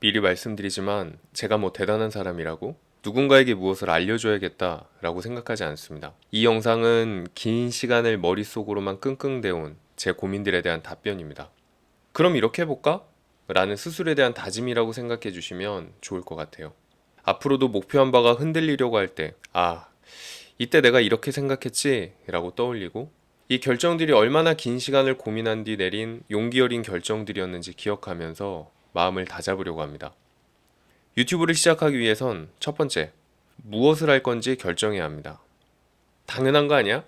미리 말씀드리지만 제가 뭐 대단한 사람이라고 누군가에게 무엇을 알려줘야겠다 라고 생각하지 않습니다. 이 영상은 긴 시간을 머릿속으로만 끙끙대온 제 고민들에 대한 답변입니다. 그럼 이렇게 해볼까? 라는 스스로에 대한 다짐이라고 생각해 주시면 좋을 것 같아요. 앞으로도 목표한 바가 흔들리려고 할 때, 이때 내가 이렇게 생각했지? 라고 떠올리고 이 결정들이 얼마나 긴 시간을 고민한 뒤 내린 용기 어린 결정들이었는지 기억하면서 마음을 다잡으려고 합니다. 유튜브를 시작하기 위해선 첫 번째, 무엇을 할 건지 결정해야 합니다. 당연한 거 아니야?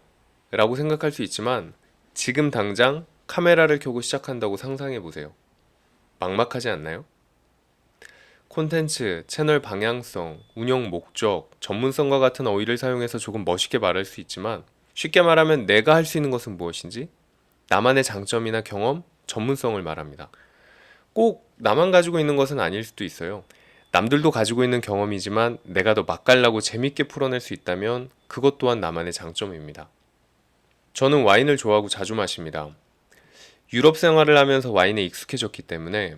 라고 생각할 수 있지만 지금 당장 카메라를 켜고 시작한다고 상상해 보세요. 막막하지 않나요? 콘텐츠, 채널 방향성, 운영 목적, 전문성과 같은 어휘를 사용해서 조금 멋있게 말할 수 있지만 쉽게 말하면 내가 할 수 있는 것은 무엇인지 나만의 장점이나 경험, 전문성을 말합니다. 꼭 나만 가지고 있는 것은 아닐 수도 있어요. 남들도 가지고 있는 경험이지만 내가 더 맛깔나고 재밌게 풀어낼 수 있다면 그것 또한 나만의 장점입니다. 저는 와인을 좋아하고 자주 마십니다. 유럽 생활을 하면서 와인에 익숙해졌기 때문에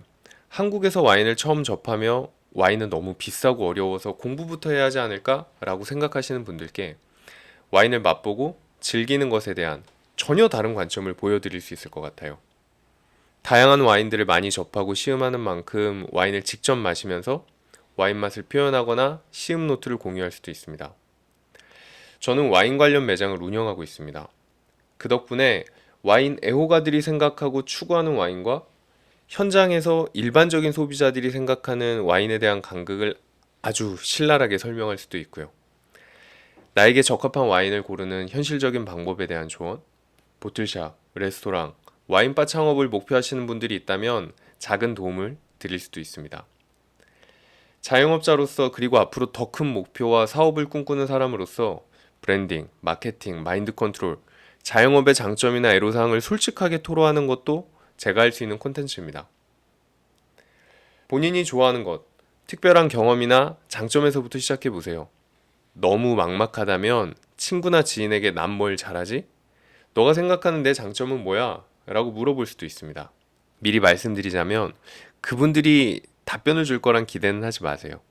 한국에서 와인을 처음 접하며 와인은 너무 비싸고 어려워서 공부부터 해야 하지 않을까? 라고 생각하시는 분들께 와인을 맛보고 즐기는 것에 대한 전혀 다른 관점을 보여드릴 수 있을 것 같아요. 다양한 와인들을 많이 접하고 시음하는 만큼 와인을 직접 마시면서 와인 맛을 표현하거나 시음 노트를 공유할 수도 있습니다. 저는 와인 관련 매장을 운영하고 있습니다. 그 덕분에 와인 애호가들이 생각하고 추구하는 와인과 현장에서 일반적인 소비자들이 생각하는 와인에 대한 간극을 아주 신랄하게 설명할 수도 있고요. 나에게 적합한 와인을 고르는 현실적인 방법에 대한 조언, 보틀샵, 레스토랑, 와인바 창업을 목표하시는 분들이 있다면 작은 도움을 드릴 수도 있습니다. 자영업자로서 그리고 앞으로 더 큰 목표와 사업을 꿈꾸는 사람으로서 브랜딩, 마케팅, 마인드 컨트롤, 자영업의 장점이나 애로사항을 솔직하게 토로하는 것도 제가 할 수 있는 콘텐츠입니다. 본인이 좋아하는 것, 특별한 경험이나 장점에서부터 시작해 보세요. 너무 막막하다면 친구나 지인에게 난 뭘 잘하지? 너가 생각하는 내 장점은 뭐야? 라고 물어볼 수도 있습니다. 미리 말씀드리자면 그분들이 답변을 줄 거란 기대는 하지 마세요.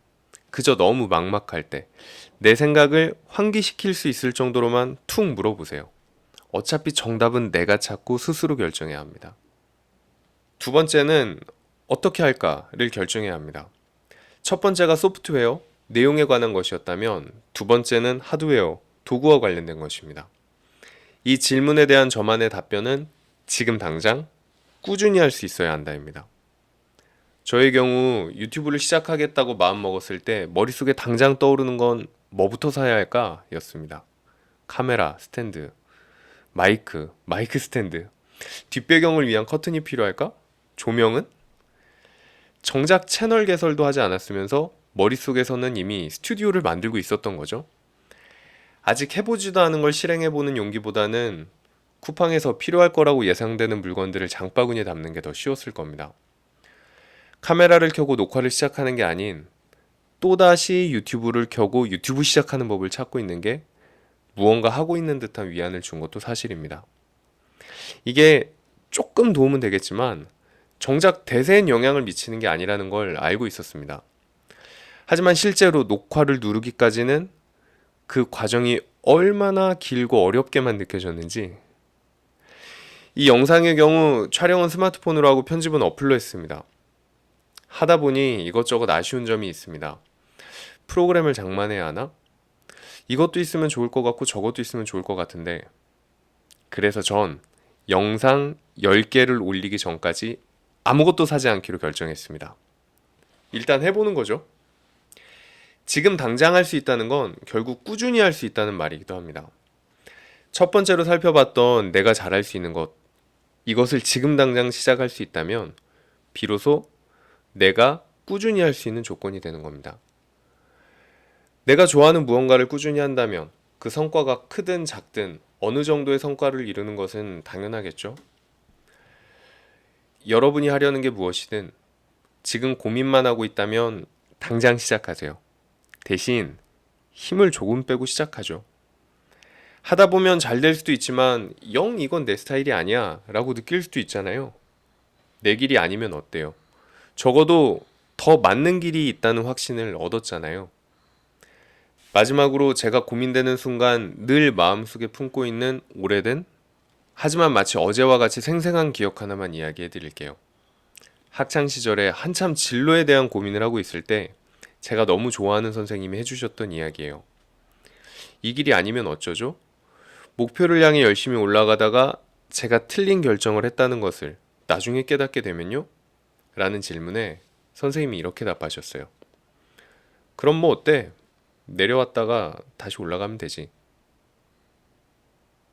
그저 너무 막막할 때 내 생각을 환기시킬 수 있을 정도로만 툭 물어보세요. 어차피 정답은 내가 찾고 스스로 결정해야 합니다. 두 번째는 어떻게 할까를 결정해야 합니다. 첫 번째가 소프트웨어, 내용에 관한 것이었다면 두 번째는 하드웨어, 도구와 관련된 것입니다. 이 질문에 대한 저만의 답변은 지금 당장 꾸준히 할 수 있어야 한다입니다. 저의 경우 유튜브를 시작하겠다고 마음먹었을 때 머릿속에 당장 떠오르는 건 뭐부터 사야 할까? 였습니다. 카메라, 스탠드, 마이크 스탠드, 뒷배경을 위한 커튼이 필요할까? 조명은? 정작 채널 개설도 하지 않았으면서 머릿속에서는 이미 스튜디오를 만들고 있었던 거죠. 아직 해보지도 않은 걸 실행해보는 용기보다는 쿠팡에서 필요할 거라고 예상되는 물건들을 장바구니에 담는 게 더 쉬웠을 겁니다. 카메라를 켜고 녹화를 시작하는 게 아닌 또다시 유튜브를 켜고 유튜브 시작하는 법을 찾고 있는 게 무언가 하고 있는 듯한 위안을 준 것도 사실입니다. 이게 조금 도움은 되겠지만 정작 대세엔 영향을 미치는 게 아니라는 걸 알고 있었습니다. 하지만 실제로 녹화를 누르기까지는 그 과정이 얼마나 길고 어렵게만 느껴졌는지. 이 영상의 경우 촬영은 스마트폰으로 하고 편집은 어플로 했습니다. 하다 보니 이것저것 아쉬운 점이 있습니다. 프로그램을 장만해야 하나? 이것도 있으면 좋을 것 같고 저것도 있으면 좋을 것 같은데, 그래서 전 영상 10개를 올리기 전까지 아무것도 사지 않기로 결정했습니다. 일단 해보는 거죠. 지금 당장 할 수 있다는 건 결국 꾸준히 할 수 있다는 말이기도 합니다. 첫 번째로 살펴봤던 내가 잘할 수 있는 것, 이것을 지금 당장 시작할 수 있다면 비로소 내가 꾸준히 할 수 있는 조건이 되는 겁니다. 내가 좋아하는 무언가를 꾸준히 한다면 그 성과가 크든 작든 어느 정도의 성과를 이루는 것은 당연하겠죠. 여러분이 하려는 게 무엇이든 지금 고민만 하고 있다면 당장 시작하세요. 대신 힘을 조금 빼고 시작하죠. 하다 보면 잘 될 수도 있지만 영 이건 내 스타일이 아니야 라고 느낄 수도 있잖아요. 내 길이 아니면 어때요? 적어도 더 맞는 길이 있다는 확신을 얻었잖아요. 마지막으로 제가 고민되는 순간 늘 마음속에 품고 있는 오래된 하지만 마치 어제와 같이 생생한 기억 하나만 이야기해 드릴게요. 학창 시절에 한참 진로에 대한 고민을 하고 있을 때 제가 너무 좋아하는 선생님이 해주셨던 이야기예요. 이 길이 아니면 어쩌죠? 목표를 향해 열심히 올라가다가 제가 틀린 결정을 했다는 것을 나중에 깨닫게 되면요? 라는 질문에 선생님이 이렇게 답하셨어요. 그럼 뭐 어때? 내려왔다가 다시 올라가면 되지.